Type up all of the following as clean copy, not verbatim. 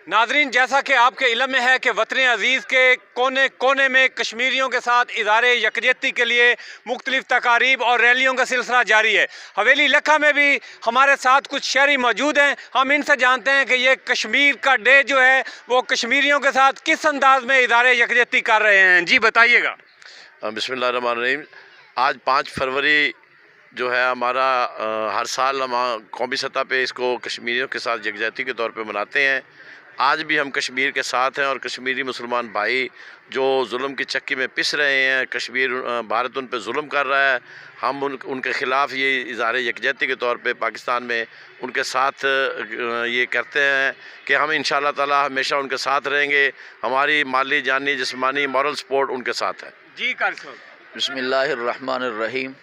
नाज़रीन, जैसा कि आपके इल्म में है कि वतन अज़ीज़ के कोने कोने में कश्मीरियों के साथ इज़हारे यकजहती के लिए मुख्तलिफ़ तकारीब और रैलियों का सिलसिला जारी है। हवेली लखा में भी हमारे साथ कुछ शहरी मौजूद हैं। हम इनसे जानते हैं कि ये कश्मीर का डे जो है वो कश्मीरियों के साथ किस अंदाज में इज़हारे यकजहती कर रहे हैं। जी बताइएगा। बिस्मिल्लाहिर्रहमानिर्रहीम। आज 5 फरवरी जो है हमारा हर साल हम कौमी सतह पे इसको कश्मीरियों के साथ यकजहती के तौर पे मनाते हैं। आज भी हम कश्मीर के साथ हैं और कश्मीरी मुसलमान भाई जो जुल्म की चक्की में पिस रहे हैं, कश्मीर भारत उन पे जुल्म कर रहा है, हम उनके ख़िलाफ़ ये इज़हार यकजहती के तौर पे पाकिस्तान में उनके साथ ये करते हैं कि हम इंशाअल्लाह ताला हमेशा उनके साथ रहेंगे। हमारी माली, जानी, जिस्मानी, मॉरल सपोर्ट उनके साथ है। जी बिस्मिल्लाहिर्रहमानिर्रहीम।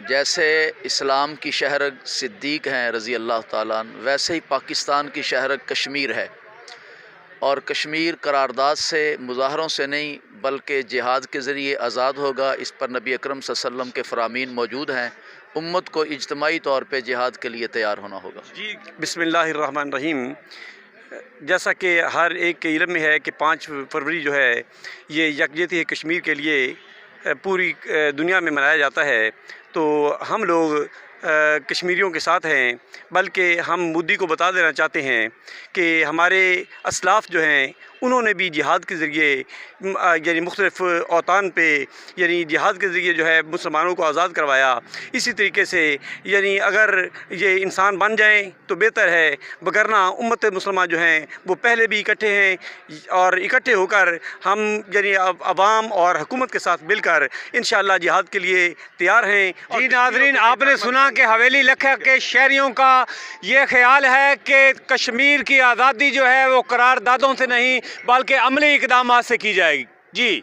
जैसे इस्लाम की शहर सिद्दीक़ हैं रज़ी अल्लाह ताला अन्हु, वैसे ही पाकिस्तान की शहर कश्मीर है। और कश्मीर करारदाद से, मुज़ाहरों से नहीं बल्कि जिहाद के ज़रिए आज़ाद होगा। इस पर नबी अकरम सल्लल्लाहु अलैहि वसल्लम के फ़रामीन मौजूद हैं। उम्मत को इज्तिमाई तौर पे जिहाद के लिए तैयार होना होगा। जी बिस्मिल्लाहिर्रहमानिर्रहीम। जैसा कि हर एक के इल्म में है कि 5 फरवरी जो है ये यकजहती कश्मीर के लिए पूरी दुनिया में मनाया जाता है, तो हम लोग कश्मीरियों के साथ हैं। बल्कि हम मोदी को बता देना चाहते हैं कि हमारे असलाफ़ जो हैं उन्होंने भी जिहाद के ज़रिए यानी मुख्तलिफ़ औतान पे यानी जिहाद के ज़रिए जो है मुसलमानों को आज़ाद करवाया। इसी तरीके से यानी अगर ये इंसान बन जाएं तो बेहतर है, वगरना उम्मत मुसलमान जो हैं वो पहले भी इकट्ठे हैं और इकट्ठे होकर हम यानी अवाम और हुकूमत के साथ मिलकर इंशाअल्लाह जिहाद के लिए तैयार हैं। जी नाज़रीन, आपने सुना कि हवेली लखा के शहरियों का ये ख्याल है कि कश्मीर की आज़ादी जो है वो करारदादों से नहीं बल्कि अमली इक़दामात से की जाएगी। जी।